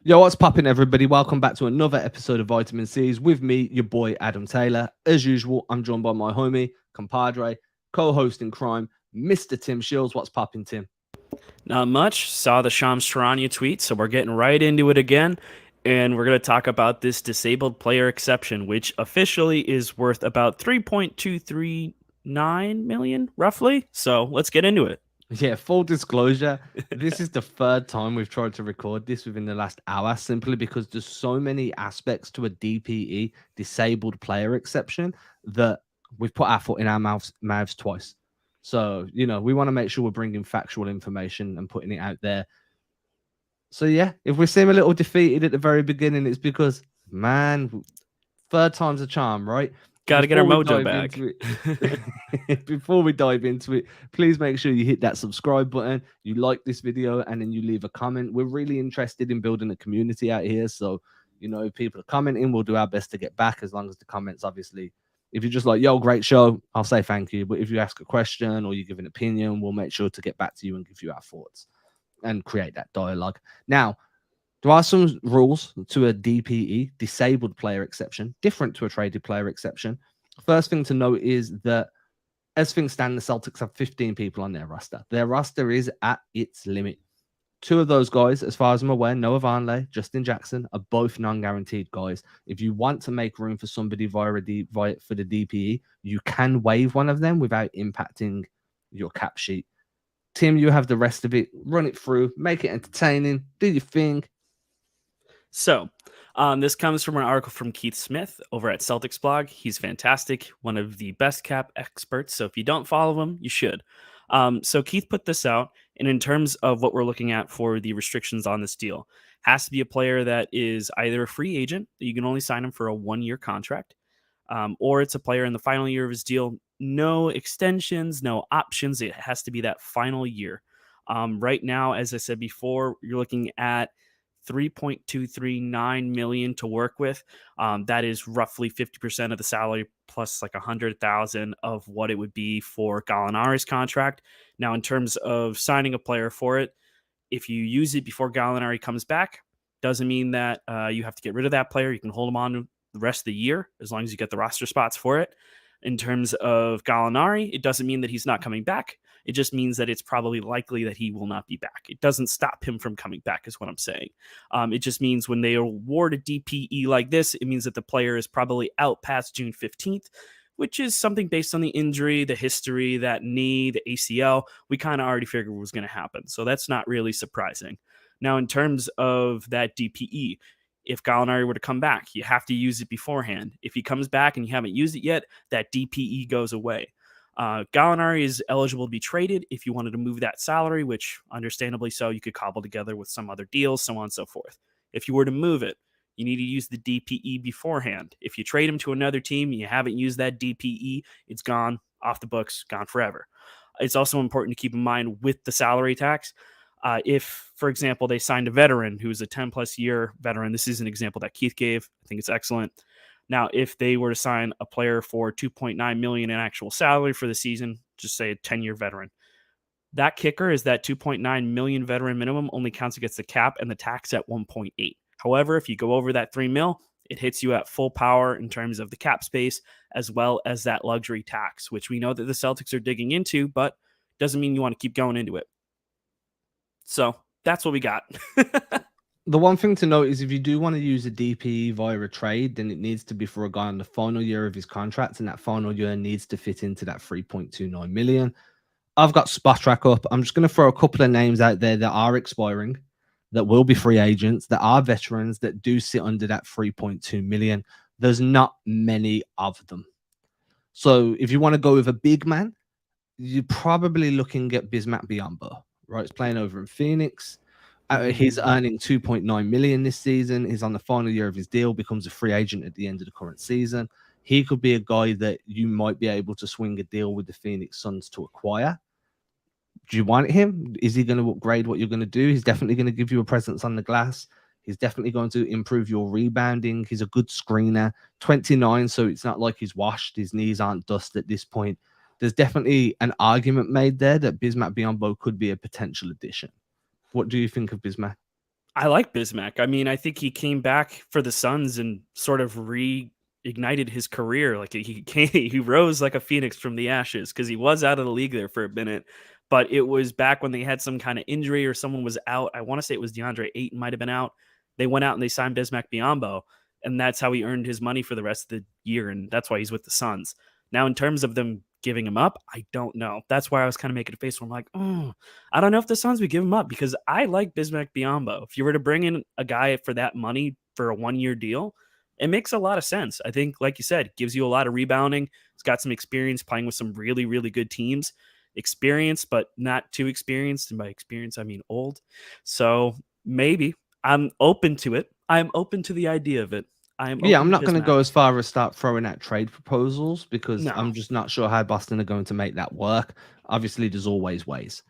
Yo, what's poppin', everybody? Welcome back to another episode of Vitamin C's with me, your boy Adam Taylor. As usual, I'm joined by my homie, compadre, co-host in crime, Mr. Tim Sheils. What's poppin', Tim? Not much. Saw the Charania tweet, so we're getting right into it again. And we're going to talk about this disabled player exception, which officially is worth about 3.239 million, roughly. So let's get into it. Yeah, full disclosure, this is the third time we've tried to record this within the last hour, simply because there's so many aspects to a DPE, disabled player exception, that we've put our foot in our mouths twice. So, we want to make sure we're bringing factual information and putting it out there. So, yeah, if we seem a little defeated at the very beginning, it's because, man, third time's a charm, right? Got to get our mojo back. Before we dive into it, please make sure you hit that subscribe button, you like this video, and then you leave a comment. We're really interested in building a community out here. So, if people are commenting, we'll do our best to get back, as long as the comments, obviously, if you're just like, yo, great show, I'll say thank you. But if you ask a question or you give an opinion, we'll make sure to get back to you and give you our thoughts and create that dialogue. Now, there are some rules to a DPE, disabled player exception, different to a traded player exception. First thing to note is that, as things stand, the Celtics have 15 people on their roster. Their roster is at its limit. Two of those guys, as far as I'm aware, Noah Vonleh, Justin Jackson, are both non-guaranteed guys. If you want to make room for somebody for the DPE, you can waive one of them without impacting your cap sheet. Tim, you have the rest of it. Run it through, make it entertaining, do your thing. So, this comes from an article from Keith Smith over at Celtics blog. He's fantastic, one of the best cap experts. So if you don't follow him, you should. So Keith put this out, and in terms of what we're looking at for the restrictions on this deal, has to be a player that is either a free agent, that you can only sign him for a 1-year contract, or it's a player in the final year of his deal. No extensions, no options. It has to be that final year. Right now, as I said before, you're looking at 3.239 million to work with. That is roughly 50% of the salary plus like 100,000 of what it would be for Gallinari's contract. Now, in terms of signing a player for it, if you use it before Gallinari comes back, doesn't mean that you have to get rid of that player. You can hold him on the rest of the year as long as you get the roster spots for it. In terms of Gallinari, it doesn't mean that he's not coming back. It just means that it's probably likely that he will not be back. It doesn't stop him from coming back, is what I'm saying. It just means when they award a DPE like this, it means that the player is probably out past June 15th, which is something based on the injury, the history, that knee, the ACL. We kind of already figured was going to happen. So that's not really surprising. Now, in terms of that DPE, if Gallinari were to come back, you have to use it beforehand. If he comes back and you haven't used it yet, that DPE goes away. Gallinari is eligible to be traded if you wanted to move that salary, which understandably so, you could cobble together with some other deals, so on and so forth. If you were to move it, you need to use the DPE beforehand. If you trade him to another team and you haven't used that DPE, it's gone, off the books, gone forever. It's also important to keep in mind with the salary tax, if, for example, they signed a veteran who's a 10-plus year veteran, this is an example that Keith gave. I think it's excellent. Now, if they were to sign a player for $2.9 million in actual salary for the season, just say a 10-year veteran, that kicker is that $2.9 million veteran minimum only counts against the cap and the tax at 1.8. However, if you go over that $3 million, it hits you at full power in terms of the cap space, as well as that luxury tax, which we know that the Celtics are digging into, but doesn't mean you want to keep going into it. So that's what we got. The one thing to note is, if you do want to use a DPE via a trade, then it needs to be for a guy on the final year of his contract, and that final year needs to fit into that 3.29 million. I've got spot track up. I'm just going to throw a couple of names out there that are expiring, that will be free agents, that are veterans, that do sit under that 3.2 million. There's not many of them. So if you want to go with a big man, you're probably looking at Bismack Biyombo, right? He's playing over in Phoenix. He's earning 2.9 million this season. He's on the final year of his deal, becomes a free agent at the end of the current season. He could be a guy that you might be able to swing a deal with the Phoenix Suns to acquire. Do you want him? Is he going to upgrade what you're going to do? He's definitely going to give you a presence on the glass. He's definitely going to improve your rebounding. He's a good screener. 29, so it's not like he's washed. His knees aren't dust at this point. There's definitely an argument made there that Bismack Biyombo could be a potential addition. What do you think of Bismack? I like Bismack. I mean, I think he came back for the Suns and sort of reignited his career. Like he came, he rose like a phoenix from the ashes because he was out of the league there for a minute. But it was back when they had some kind of injury or someone was out. I want to say it was DeAndre Ayton might have been out. They went out and they signed Bismack Biyombo, and that's how he earned his money for the rest of the year, and that's why he's with the Suns. Now, in terms of them giving him up, I don't know. That's why I was kind of making a face where I'm like, oh, I don't know if the Suns would give him up because I like Bismack Biyombo. If you were to bring in a guy for that money for a 1 year deal, it makes a lot of sense. I think, like you said, gives you a lot of rebounding. He's got some experience playing with some really, really good teams. Experience, but not too experienced. And by experience, I mean old. So maybe I'm open to it. I'm open to the idea of it. I am Yeah, open I'm to not going to Bismack. go as far as start throwing out trade proposals because No. I'm just not sure how Boston are going to make that work. Obviously, there's always ways.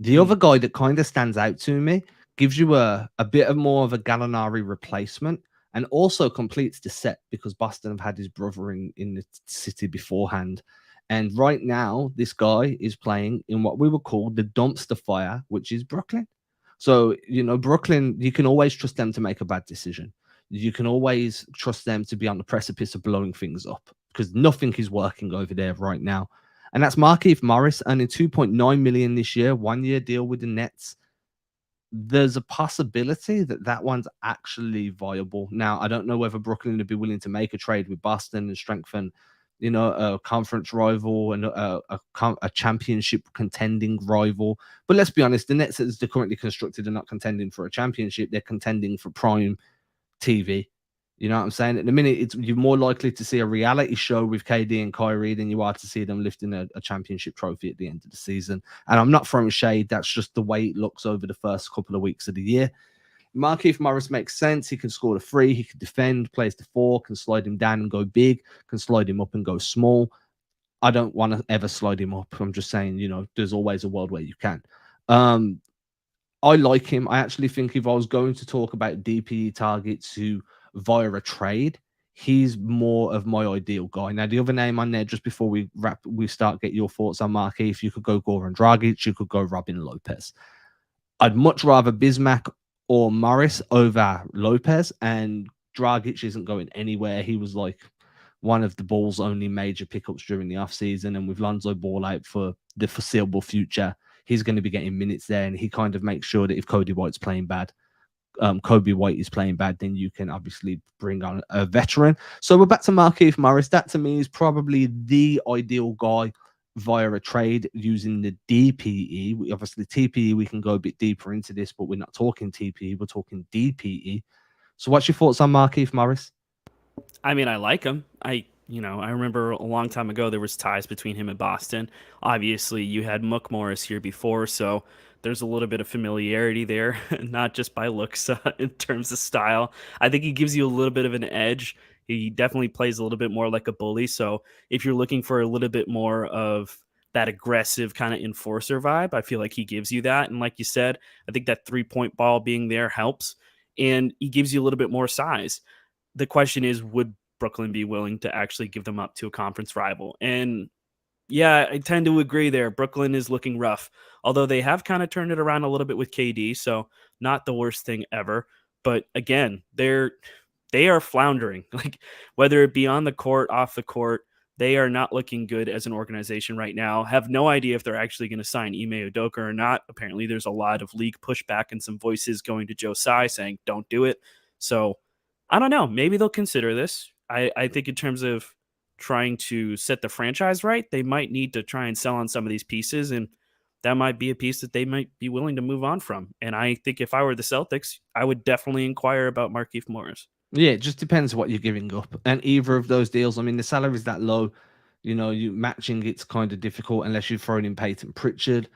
The Mm. other guy that kind of stands out to me gives you a bit of more of a Gallinari replacement and also completes the set because Boston have had his brother in the city beforehand. And right now, this guy is playing in what we would call the dumpster fire, which is Brooklyn. So, Brooklyn, you can always trust them to make a bad decision. You can always trust them to be on the precipice of blowing things up because nothing is working over there right now. And that's Markieff Morris earning 2.9 million this year, 1 year deal with the Nets. There's a possibility that that one's actually viable. Now, I don't know whether Brooklyn would be willing to make a trade with Boston and strengthen, a conference rival and a championship contending rival. But let's be honest, the Nets, as they're currently constructed, are not contending for a championship. They're contending for prime TV. You know what I'm saying? At the minute, you're more likely to see a reality show with KD and Kyrie than you are to see them lifting a championship trophy at the end of the season. And I'm not throwing shade. That's just the way it looks over the first couple of weeks of the year. Markieff Morris makes sense. He can score the three. He can defend, plays the four, can slide him down and go big, can slide him up and go small. I don't want to ever slide him up. I'm just saying, there's always a world where you can. I like him. I actually think if I was going to talk about DPE targets who via a trade, he's more of my ideal guy. Now, the other name on there, just before we get your thoughts on Markieff, if you could go Goran Dragic, you could go Robin Lopez. I'd much rather Bismack or Morris over Lopez, and Dragic isn't going anywhere. He was like one of the Bulls' only major pickups during the offseason, and with Lonzo Ball out for the foreseeable future, he's going to be getting minutes there, and he kind of makes sure that if Cody White's playing bad, Kobe White is playing bad, then you can obviously bring on a veteran. So we're back to Markieff Morris. That to me is probably the ideal guy via a trade using the DPE. Obviously, TPE, we can go a bit deeper into this, but we're not talking TPE, we're talking DPE. So what's your thoughts on Markieff Morris? I mean, I like him. I remember a long time ago there was ties between him and Boston. Obviously, you had Mook Morris here before, so there's a little bit of familiarity there, not just by looks in terms of style. I think he gives you a little bit of an edge. He definitely plays a little bit more like a bully. So if you're looking for a little bit more of that aggressive kind of enforcer vibe, I feel like he gives you that. And like you said, I think that 3-point ball being there helps. And he gives you a little bit more size. The question is, would Brooklyn be willing to actually give them up to a conference rival? And yeah, I tend to agree there. Brooklyn is looking rough, although they have kind of turned it around a little bit with KD, so not the worst thing ever. But again, they are floundering. Like whether it be on the court, off the court, they are not looking good as an organization right now. Have no idea if they're actually going to sign Ime Udoka or not. Apparently, there's a lot of league pushback and some voices going to Joe Tsai saying, "Don't do it." So I don't know. Maybe they'll consider this. I think in terms of trying to set the franchise right, they might need to try and sell on some of these pieces, and that might be a piece that they might be willing to move on from. And I think if I were the Celtics, I would definitely inquire about Markieff Morris. Yeah, it just depends what you're giving up. And either of those deals, I mean, the salary is that low, you matching it's kind of difficult unless you've thrown in Peyton Pritchard.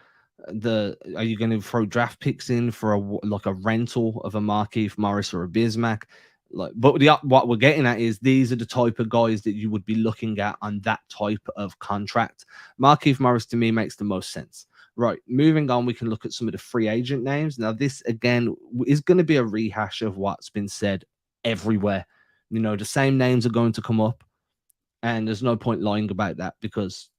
Are you going to throw draft picks in for a rental of a Markieff Morris or a Bismack? What we're getting at is these are the type of guys that you would be looking at on that type of contract. Markieff Morris to me makes the most sense. Right, moving on, we can look at some of the free agent names. Now, this again is going to be a rehash of what's been said everywhere. The same names are going to come up, and there's no point lying about that because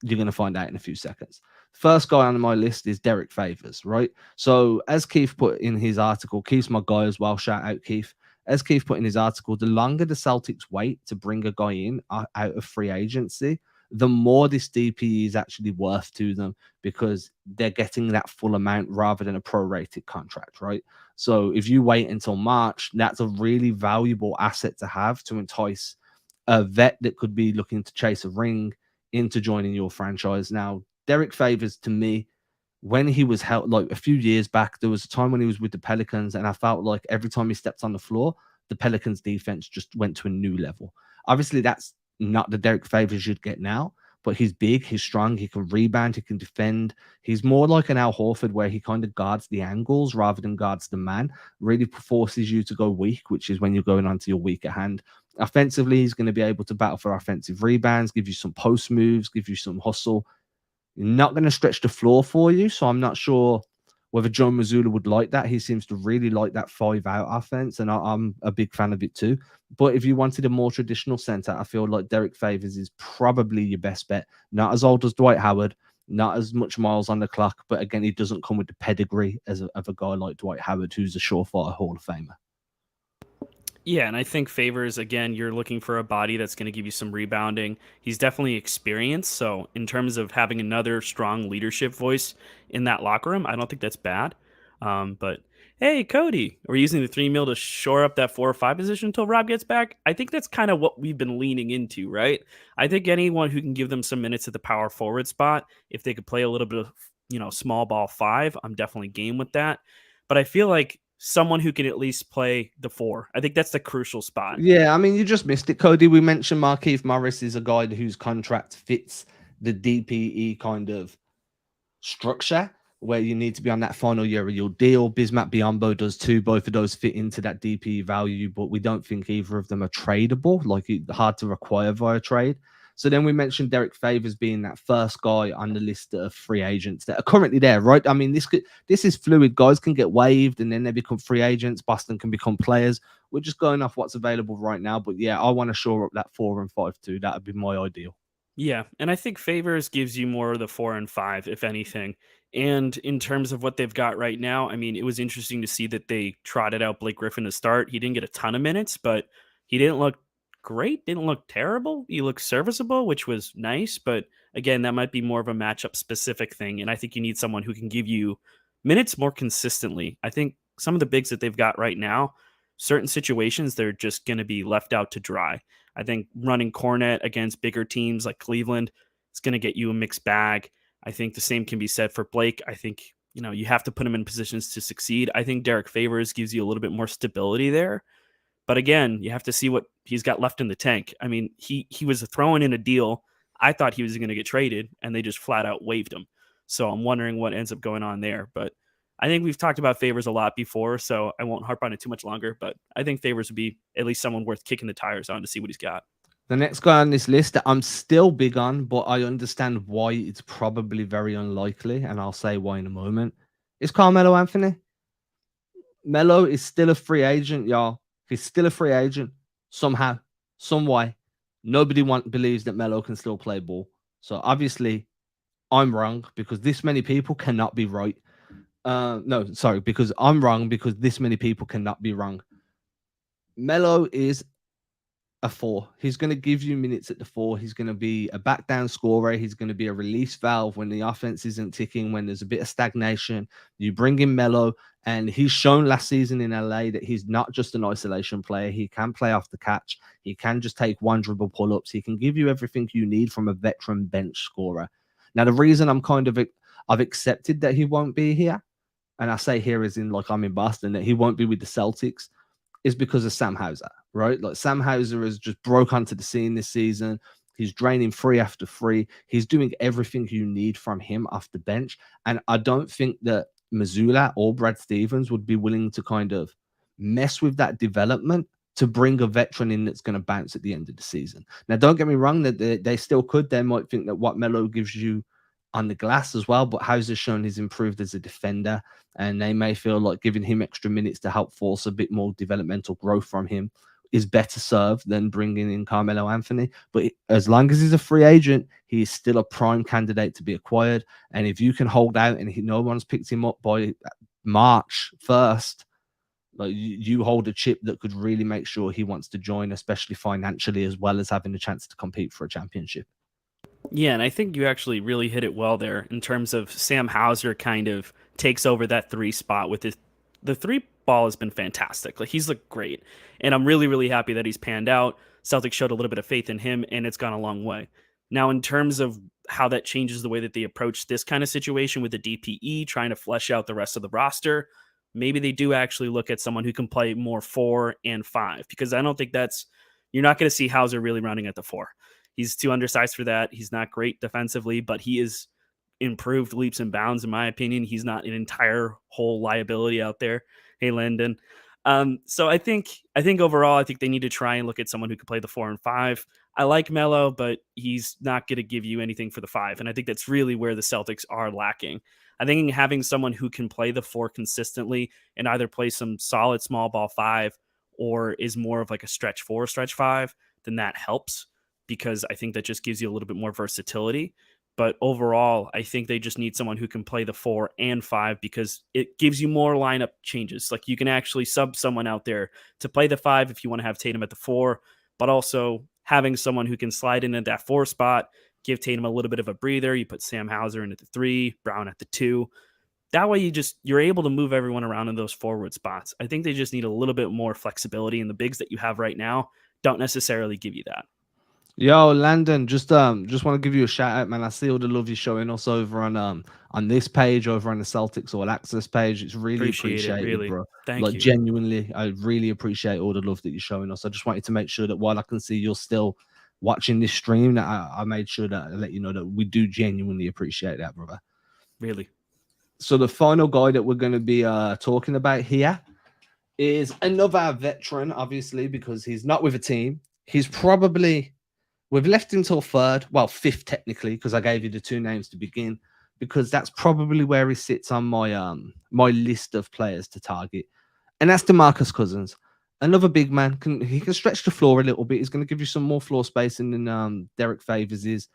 you're going to find out in a few seconds. First guy on my list is Derek Favors, right? So, as Keith put in his article, Keith's my guy as well. Shout out, Keith. As Keith put in his article, the longer the Celtics wait to bring a guy in out of free agency, the more this DPE is actually worth to them because they're getting that full amount rather than a prorated contract, right? So if you wait until March, that's a really valuable asset to have to entice a vet that could be looking to chase a ring into joining your franchise. Now, Derek Favors, to me, when he was held like a few years back, there was a time when he was with the Pelicans, and I felt like every time he stepped on the floor, the Pelicans defense just went to a new level. Obviously, that's not the Derek Favors you'd get now, but he's big, he's strong, he can rebound, he can defend. He's more like an Al Horford where he kind of guards the angles rather than guards the man, really forces you to go weak, which is when you're going onto your weaker hand. Offensively, he's going to be able to battle for offensive rebounds, give you some post moves, give you some hustle. Not going to stretch the floor for you, so I'm not sure whether Joe Mazzulla would like that. He seems to really like that 5-out offense, and I'm a big fan of it too. But if you wanted a more traditional center, I feel like Derek Favors is probably your best bet. Not as old as Dwight Howard, not as much miles on the clock, but again, he doesn't come with the pedigree of a guy like Dwight Howard, who's a surefire Hall of Famer. Yeah, and I think Favors, again, you're looking for a body that's going to give you some rebounding. He's definitely experienced. So, in terms of having another strong leadership voice in that locker room, I don't think that's bad. But hey, Cody, we're using the 3 mil to shore up that 4 or 5 position until Rob gets back. I think that's kind of what we've been leaning into, right? I think anyone who can give them some minutes at the power forward spot, if they could play a little bit of, small ball 5, I'm definitely game with that. But I feel like someone who can at least play the 4. I think that's the crucial spot. Yeah, I mean, you just missed it, Cody. We mentioned Markieff Morris is a guy whose contract fits the DPE kind of structure where you need to be on that final year of your deal. Bismack Biyombo does too. Both of those fit into that DPE value, but we don't think either of them are tradable, like hard to acquire via trade. So then we mentioned Derek Favors being that first guy on the list of free agents that are currently there, right? I mean, this is fluid. Guys can get waived and then they become free agents. Boston can become players. We're just going off what's available right now. But yeah, I want to shore up that 4 and 5 too. That would be my ideal. Yeah, and I think Favors gives you more of the 4 and 5, if anything. And in terms of what they've got right now, I mean, it was interesting to see that they trotted out Blake Griffin to start. He didn't get a ton of minutes, but he didn't look great, didn't look terrible. He looked serviceable, which was nice. But again, that might be more of a matchup specific thing. And I think you need someone who can give you minutes more consistently. I think some of the bigs that they've got right now, certain situations, they're just going to be left out to dry. I think running Cornet against bigger teams like Cleveland is going to get you a mixed bag. I think the same can be said for Blake. I think, you have to put him in positions to succeed. I think Derek Favors gives you a little bit more stability there. But again, you have to see what he's got left in the tank. I mean, he was throwing in a deal. I thought he was going to get traded, and they just flat out waived him. So I'm wondering what ends up going on there. But I think we've talked about Favors a lot before, so I won't harp on it too much longer. But I think Favors would be at least someone worth kicking the tires on to see what he's got. The next guy on this list that I'm still big on, but I understand why it's probably very unlikely, and I'll say why in a moment, is Carmelo Anthony. Melo is still a free agent, y'all. He's still a free agent somehow, some way. Nobody believes that Melo can still play ball. So obviously, I'm wrong because this many people cannot be right. No, sorry, because I'm wrong because this many people cannot be wrong. Melo is a 4. He's going to give you minutes at the 4. He's going to be a back down scorer. He's going to be a release valve when the offense isn't ticking, when there's a bit of stagnation. You bring in Melo, and he's shown last season in LA that he's not just an isolation player. He can play off the catch. He can just take one dribble pull-ups. He can give you everything you need from a veteran bench scorer. Now, the reason I've accepted that he won't be here, and I say here as in like I'm in Boston, that he won't be with the Celtics, is because of Sam Hauser, right? Like Sam Hauser has just broke onto the scene this season. He's draining 3 after 3. He's doing everything you need from him off the bench. And I don't think that Mazzulla or Brad Stevens would be willing to kind of mess with that development to bring a veteran in that's going to bounce at the end of the season. Now, don't get me wrong, that they still could. They might think that what Melo gives you on the glass as well, but Hauser's shown he's improved as a defender, and they may feel like giving him extra minutes to help force a bit more developmental growth from him is better served than bringing in Carmelo Anthony. But as long as he's a free agent, he's still a prime candidate to be acquired. And if you can hold out and no one's picked him up by March 1st, like you hold a chip that could really make sure he wants to join, especially financially, as well as having a chance to compete for a championship. Yeah, and I think you actually really hit it well there in terms of Sam Hauser kind of takes over that 3 spot with the 3 ball has been fantastic. Like, he's looked great. And I'm really, really happy that he's panned out. Celtics showed a little bit of faith in him, and it's gone a long way. Now, in terms of how that changes the way that they approach this kind of situation with the DPE, trying to flesh out the rest of the roster, maybe they do actually look at someone who can play more 4 and 5, because I don't think you're not going to see Hauser really running at the 4. He's too undersized for that. He's not great defensively, but he is improved leaps and bounds, in my opinion. He's not an entire whole liability out there. Hey, Landon. So I think overall, I think they need to try and look at someone who can play the 4 and 5. I like Melo, but he's not going to give you anything for the 5. And I think that's really where the Celtics are lacking. I think having someone who can play the 4 consistently and either play some solid small ball 5 or is more of like a stretch 4, stretch 5, then that helps, because I think that just gives you a little bit more versatility. But overall, I think they just need someone who can play the 4 and 5, because it gives you more lineup changes. Like, you can actually sub someone out there to play the 5 if you want to have Tatum at the 4, but also having someone who can slide in at that 4 spot, give Tatum a little bit of a breather. You put Sam Hauser in at the 3, Brown at the 2. That way you're able to move everyone around in those forward spots. I think they just need a little bit more flexibility, and the bigs that you have right now don't necessarily give you that. Yo, Landon, just want to give you a shout out, man. I see all the love you're showing us over on this page, over on the Celtics All Access page. It's really appreciated, really. bro. Thank Like, you. genuinely, I really appreciate all the love that you're showing us. I just wanted to make sure that while I can see you're still watching this stream, that I made sure that I let you know that we do genuinely appreciate that, brother. Really. So the final guy that we're going to be talking about here is another veteran, obviously, because he's not with a team. He's probably... We've left him till 3rd, well, 5th technically, because I gave you the 2 names to begin, because that's probably where he sits on my my list of players to target, and that's DeMarcus Cousins, another big man. He can stretch the floor a little bit. He's going to give you some more floor spacing than Derek Favors is.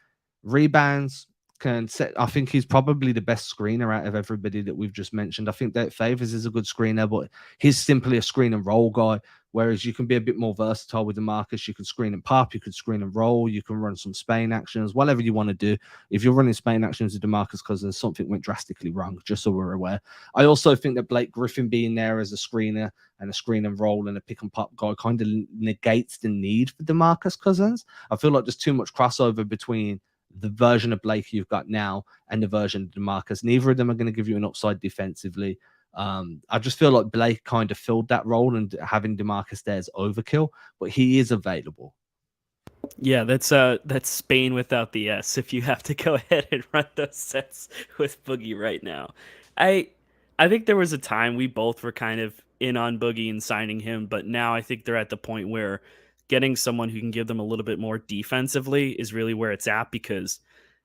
Rebounds can set. I think he's probably the best screener out of everybody that we've just mentioned. I think that Favors is a good screener, but he's simply a screen and roll guy. Whereas you can be a bit more versatile with DeMarcus. You can screen and pop, you can screen and roll, you can run some Spain actions, whatever you want to do. If you're running Spain actions with DeMarcus Cousins, something went drastically wrong, just so we're aware. I also think that Blake Griffin being there as a screener and a screen and roll and a pick and pop guy kind of negates the need for DeMarcus Cousins. I feel like there's too much crossover between the version of Blake you've got now and the version of DeMarcus. Neither of them are going to give you an upside defensively. I just feel like Blake kind of filled that role, and having DeMarcus there is overkill, but he is available. Yeah, that's Spain without the S. If you have to go ahead and run those sets with Boogie right now, I think there was a time we both were kind of in on Boogie and signing him, but now I think they're at the point where getting someone who can give them a little bit more defensively is really where it's at, because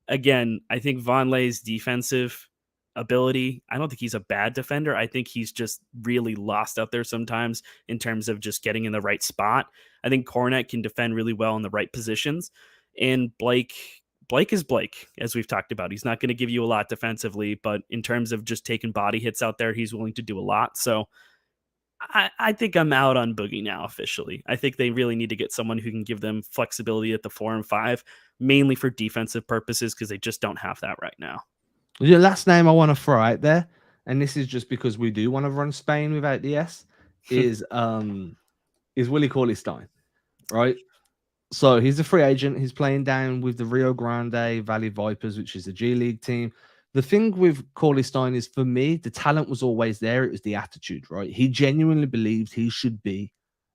again, I think Vonleh's defensive ability, I don't think he's a bad defender. I think he's just really lost out there sometimes in terms of just getting in the right spot. I think Kornet can defend really well in the right positions. And Blake is Blake, as we've talked about. He's not going to give you a lot defensively, but in terms of just taking body hits out there, he's willing to do a lot. So I think I'm out on Boogie now officially. I think they really need to get someone who can give them flexibility at the 4 and 5, mainly for defensive purposes, because they just don't have that right now. The last name I want to throw out there, and this is just because we do want to run Spain without the S, is Willie Cauley-Stein, right? So he's a free agent. He's playing down with the Rio Grande Valley Vipers, which is a G League team. The thing with Cauley-Stein is, for me, the talent was always there. It was the attitude, right? He genuinely believed he should be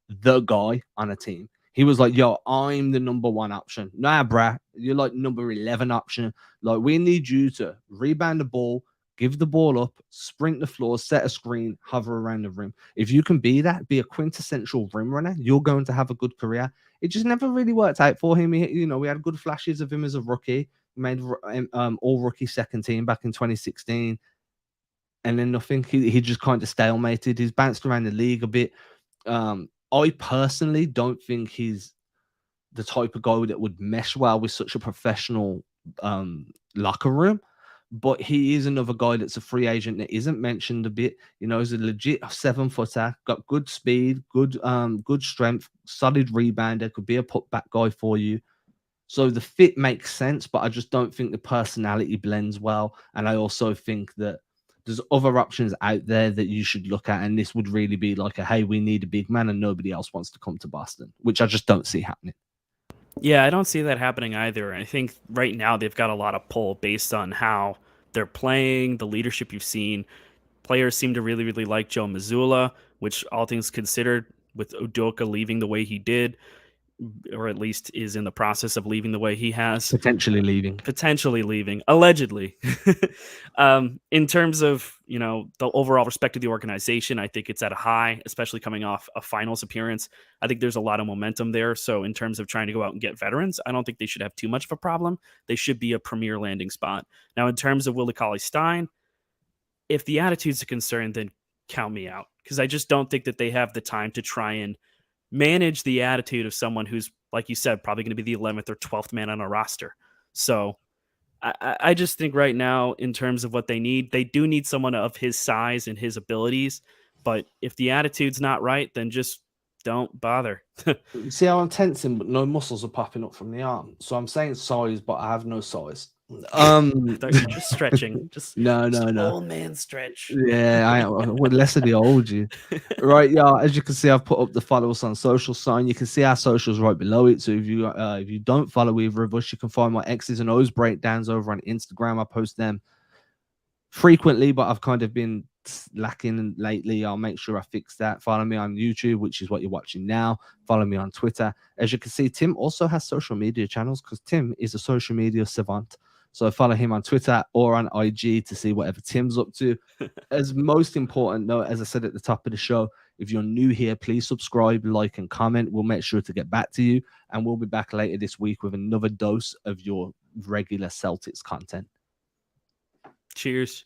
the guy on a team. He was like, yo, I'm the number 1 option. Nah, bruh, you're like number 11 option. Like, we need you to rebound the ball, give the ball up, sprint the floor, set a screen, hover around the rim. If you can be that, be a quintessential rim runner, you're going to have a good career. It just never really worked out for him. We had good flashes of him as a rookie. He made all rookie second team back in 2016. And then nothing. He just kind of stalemated. He's bounced around the league a bit. I personally don't think he's the type of guy that would mesh well with such a professional locker room. But he is another guy that's a free agent that isn't mentioned a bit. You know, he's a legit 7-footer, got good speed, good strength, solid rebounder, could be a putback guy for you. So the fit makes sense, but I just don't think the personality blends well. And I also think that there's other options out there that you should look at. And this would really be like a, hey, we need a big man and nobody else wants to come to Boston, which I just don't see happening. Yeah, I don't see that happening either. I think right now they've got a lot of pull based on how they're playing, the leadership you've seen. Players seem to really, really like Joe Mazzulla, which all things considered, with Udoka leaving the way he did, or at least is in the process of leaving the way he has, Potentially leaving. allegedly. In terms of, you know, the overall respect of the organization, I think it's at a high, especially coming off a finals appearance. I think there's a lot of momentum there. So in terms of trying to go out and get veterans, I don't think they should have too much of a problem. They should be a premier landing spot. Now, in terms of Willie Cauley-Stein, if the attitude's a concern, then count me out, because I just don't think that they have the time to try and manage the attitude of someone who's, like you said, probably going to be the 11th or 12th man on a roster. So I just think right now, in terms of what they do need someone of his size and his abilities. But if the attitude's not right, then just don't bother. You see how I'm tensing, but no muscles are popping up from the arm. So I'm saying size, but I have no size. I thought you were just stretching. Just no. Old man stretch. Yeah, I would less of the old you. Right, yeah. As you can see, I've put up the follow us on social sign. You can see our socials right below it. So if you don't follow either of us, you can find my X's and O's breakdowns over on Instagram. I post them frequently, but I've kind of been lacking lately. I'll make sure I fix that. Follow me on YouTube, which is what you're watching now. Follow me on Twitter. As you can see, Tim also has social media channels because Tim is a social media savant. So follow him on Twitter or on IG to see whatever Tim's up to. As most important, though, as I said at the top of the show, if you're new here, please subscribe, like, and comment. We'll make sure to get back to you. And we'll be back later this week with another dose of your regular Celtics content. Cheers.